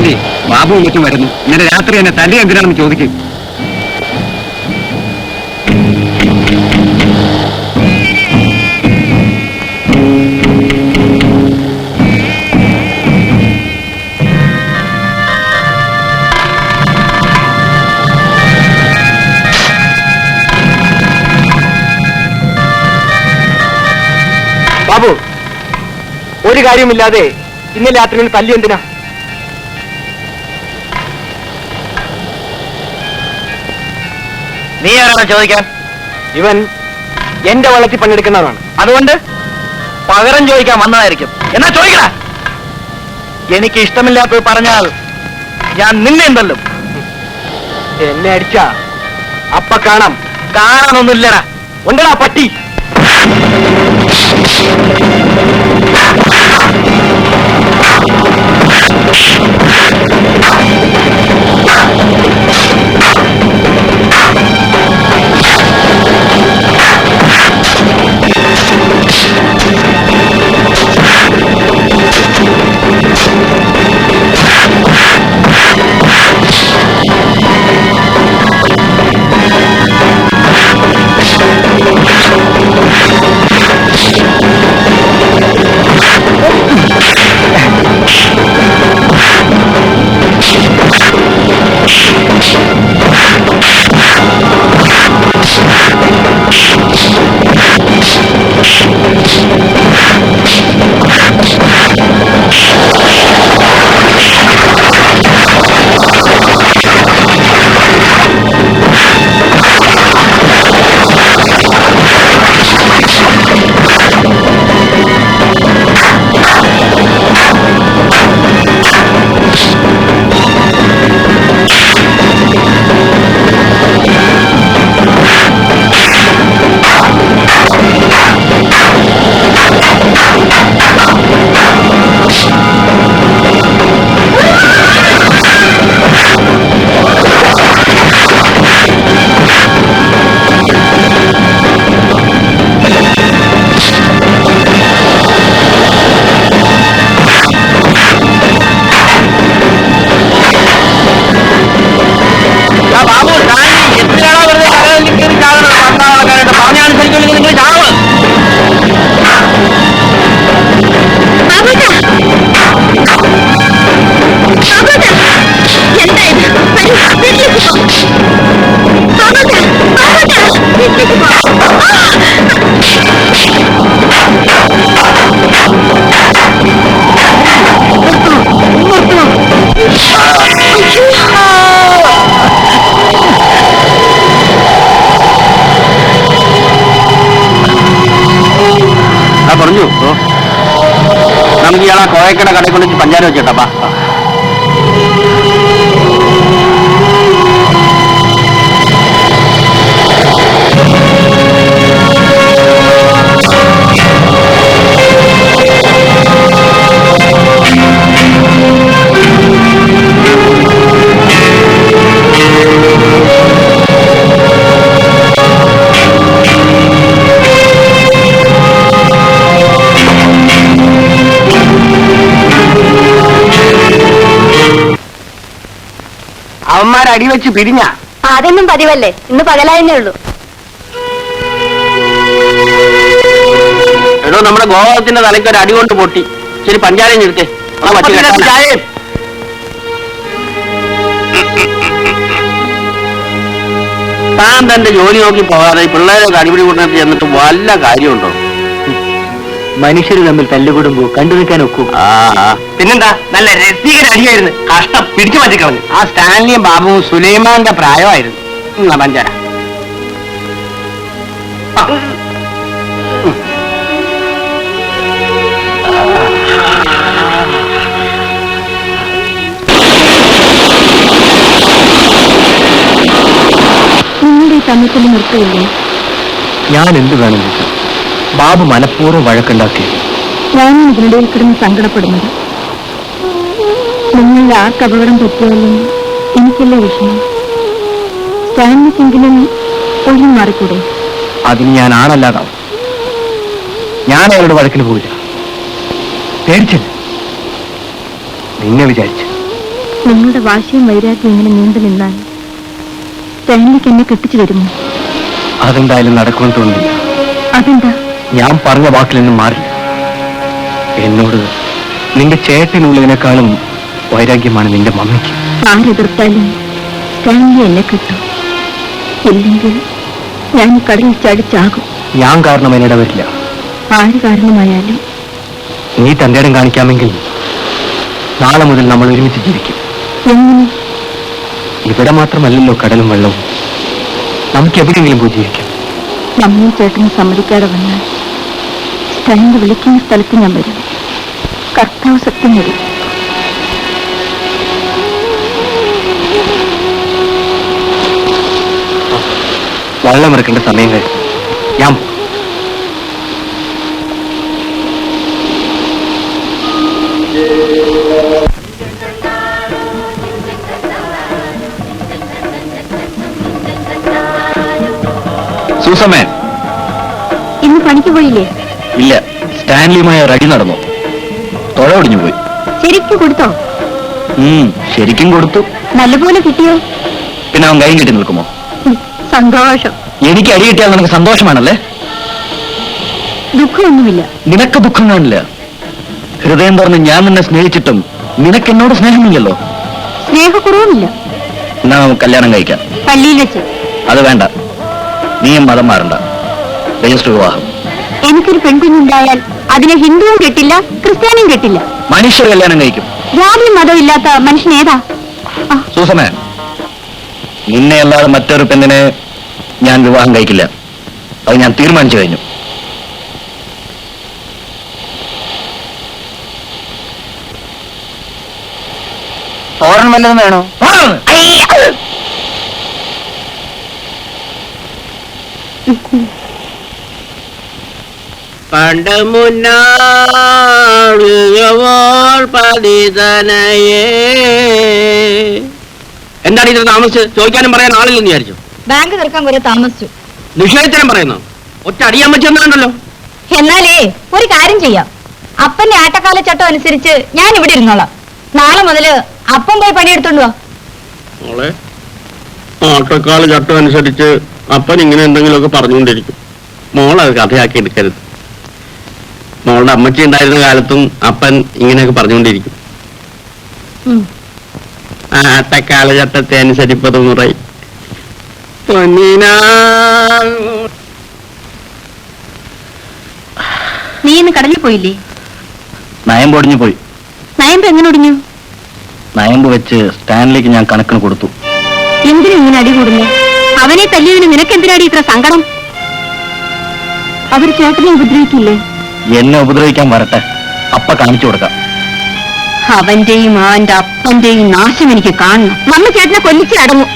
രാത്രി ബാബുവും മറ്റും വരുന്നു. ഇന്നലെ രാത്രി എന്നെ തല്ലി എന്തിനാണെന്ന് ചോദിക്കും. ബാബു, ഒരു കാര്യമില്ലാതെ ഇന്നലെ രാത്രി തല്ലി എന്തിനാ? നീ ആരാണ് ചോദിക്കാൻ? ഇവൻ എന്റെ വള്ളത്തിൽ പണിയെടുക്കുന്നവരാണ്. അതുകൊണ്ട് പകരം ചോദിക്കാൻ വന്നതായിരിക്കും. എന്നാ ചോദിക്കണ. എനിക്ക് ഇഷ്ടമില്ലാത്തത് പറഞ്ഞാൽ ഞാൻ നിന്നെ എന്തല്ലും. എന്നെ അടിച്ചാ അപ്പ കാണാം. കാണാനൊന്നുമില്ലടാ. ഉണ്ടടാ പട്ടി. പറഞ്ഞു നമുക്ക് ഇയാളെ കോയക്കട കടയിൽ കൊണ്ട് പഞ്ചാര വെച്ചേട്ടാ. അവന്മാരെ അടിവെച്ച് പിരിഞ്ഞ അതൊന്നും പതിവല്ലേ, ഇന്ന് പകലായേ ഉള്ളൂ. എടോ, നമ്മുടെ ഗോവത്തിന്റെ തലയ്ക്ക് ഒരു അടി കൊണ്ട് പൊട്ടി. ശരി, പഞ്ചാരയും എടുത്തേ. താൻ തന്റെ ജോലി നോക്കി പോകാതെ പിള്ളേരെ അടിപിടി കൂട്ടത്തിൽ ചെന്നിട്ട് വല്ല കാര്യമുണ്ടോ? മനുഷ്യര് തമ്മിൽ തല്ലുകൂടുമ്പോ കണ്ടു നിൽക്കാൻ ഒക്കും. പിന്നെന്താ, നല്ല രസികര അടിയായിരുന്നു. കഷ്ടം പിടിച്ചു മാറ്റിക്കളഞ്ഞു. ആ സ്റ്റാൻലിയും ബാബുവും സുലൈമാന്റെ പ്രായമായിരുന്നു. പഞ്ചാര നിങ്ങളുടെ ഈ തമ്മിൽ നിർത്തിയില്ലേ? ഞാൻ എന്ത് വേണം? ബാബു മനഃപൂർവ്വം വഴക്കുണ്ടാക്കി. ഞാനും ഇതിനിടയിൽ കിടന്ന് സങ്കടപ്പെടുന്നത്. നിങ്ങളിൽ ആർക്ക് അപകടം പറ്റിയാലും എനിക്കല്ലേ വിഷയം. സ്റ്റാൻലിക്കെങ്കിലും ഒഴിഞ്ഞു മാറിക്കൂടെ? അതിന് ഞാൻ ആണല്ലാതാവും. ഞാൻ അയാളുടെ വഴക്കിന് പോയില്ല. പേടിച്ചില്ല, നിന്നെ വിചാരിച്ചു. നിങ്ങളുടെ വാശിയും വൈരാഗ്യം ഇങ്ങനെ നീണ്ടു നിന്നാൽ സ്റ്റാൻലിക്ക് എന്നെ കെട്ടിച്ചു തരുമോ? അതെന്തായാലും നടക്കുമെന്ന് തോന്നുന്നില്ല. അതെന്താ? ഞാൻ പറഞ്ഞ വാക്കിൽ നിന്നും മാറില്ല. എന്നോട് നിന്റെ ചേട്ടനുള്ളതിനേക്കാളും വൈരാഗ്യമാണ് നിന്റെ മമ്മിക്ക്. ആരെതിർത്താലും സ്റ്റാൻലി എന്നെ കിട്ടും. ഇല്ലെങ്കിൽ ഞാൻ ഈ കടലിൽ ചാടിച്ചാകും. ഞാൻ കാരണം എന്നിട വരില്ല. ആര് കാരണമായാലും. നീ തന്റെ ഇടം കാണിക്കാമെങ്കിൽ നാളെ മുതൽ നമ്മൾ ഒരുമിച്ച് ജീവിക്കും. എങ്ങനെ? ഇവിടെ മാത്രമല്ലല്ലോ കടലും വെള്ളവും. നമുക്ക് എവിടെയെങ്കിലും പോയി ജീവിക്കാം. മമ്മിയും ചേട്ടനും സമ്മതിക്കാതെ വന്നാൽ സ്റ്റാൻഡ് വിളിക്കുന്ന സ്ഥലത്ത് ഞാൻ വരും. കർത്താവ് സത്യം വരും. വെള്ളം ഇറക്കേണ്ട സമയം കഴിഞ്ഞു. ഞാൻ സൂസമ്മേ. ഇന്ന് പണിക്ക് പോയില്ലേ? ഇല്ല, സ്റ്റാൻലിയുമായ റെഡി നടന്നു. തുഴ ഒടിഞ്ഞു പോയി. ശരിക്കും കൊടുത്തോ? ശരിക്കും കൊടുത്തു. നല്ലപോലെ കിട്ടിയോ? പിന്നെ അവൻ കൈയും കെട്ടി നിൽക്കുമോ? സന്തോഷം. എനിക്ക് അടി കിട്ടിയാൽ നിനക്ക് സന്തോഷമാണല്ലേ? ദുഃഖമൊന്നുമില്ല. നിനക്ക് ദുഃഖം കാണില്ല. ഹൃദയം തുറന്ന് ഞാൻ നിന്നെ സ്നേഹിച്ചിട്ടും നിനക്ക് എന്നോട് സ്നേഹമില്ലല്ലോ. സ്നേഹക്കുറവുമില്ല. എന്നാ നമുക്ക് കല്യാണം കഴിക്കാം. പള്ളിയിൽ വെച്ച്. അത് വേണ്ട. നീയും മതം മാറണ്ട. രജിസ്റ്റർ വിവാഹം. എനിക്കൊരു പെൺകുഞ്ഞുണ്ടായാൽ അതിനെ ഹിന്ദുവും കെട്ടില്ല, ക്രിസ്ത്യാനിയും കെട്ടില്ല. മനുഷ്യർ കല്യാണം കഴിക്കും. ജാതിയും മതവും ഇല്ലാത്ത മനുഷ്യൻ ഏതാ? സൂസമേ, നിന്നെ അല്ലാതെ മറ്റൊരു പെണ്ണിനെ ഞാൻ വിവാഹം കഴിക്കില്ല. അത് ഞാൻ തീരുമാനിച്ചു കഴിഞ്ഞു. തോരൻ വല്ലതും വേണോ? പണ്ട് മുന്നോൾ പതിതനയേ. എന്താണ് ഇത്ര താമസിച്ച്? ചോദിക്കാനും പറയാൻ ആളില്ലെന്ന് വിചാരിച്ചു. ബാങ്ക് തുറക്കാൻ കുറെ താമസിച്ചു. നിഷേധത്തരം പറയുന്നു. ഒറ്റ അടിയാൻ പറ്റുന്നുണ്ടല്ലോ. എന്നാലേ ഒരു കാര്യം ചെയ്യാം. അപ്പന്റെ ആട്ടക്കാലച്ചട്ടം അനുസരിച്ച് ഞാൻ ഇവിടെ ഇരുന്നോളാം. നാളെ മുതല് അപ്പം പോയി പണിയെടുത്തോണ്ട് വാ. മോളെ, ആട്ടക്കാല ചട്ടം അനുസരിച്ച് അപ്പൻ ഇങ്ങനെ എന്തെങ്കിലുമൊക്കെ പറഞ്ഞുകൊണ്ടിരിക്കും. മോളത് കഥയാക്കി എടുക്കരുത്. മോളുടെ അമ്മച്ചി ഉണ്ടായിരുന്ന കാലത്തും അപ്പൻ ഇങ്ങനെയൊക്കെ പറഞ്ഞുകൊണ്ടിരിക്കും. ആട്ടക്കാല ചട്ടത്തെ അനുസരിപ്പത് മുറൈ നീ ഇന്ന് കടലിൽ പോയില്ലേ? നയം പൊടിഞ്ഞു പോയി. നയമ്പ് എങ്ങനെ ഒടിഞ്ഞു? നയമ്പ് വെച്ച് സ്റ്റാൻലിക്ക് ഞാൻ കണക്കിന് കൊടുത്തു. എന്തിനാ ഇങ്ങനെ അടി കൂടുന്നു? അവനെ തല്ലിയതിന് നിനക്കെന്തിനാടി ഇത്ര സങ്കടം? അവർ ചേട്ടനെ ഉപദ്രവിക്കില്ലേ? എന്നെ ഉപദ്രവിക്കാൻ വരട്ടെ, അപ്പ കാണിച്ചു കൊടുക്കാം. അവന്റെയും അവന്റെ അപ്പന്റെയും നാശം എനിക്ക് കാണണം. മമ്മ ചേട്ടനെ കൊല്ലിച്ച് അടങ്ങും.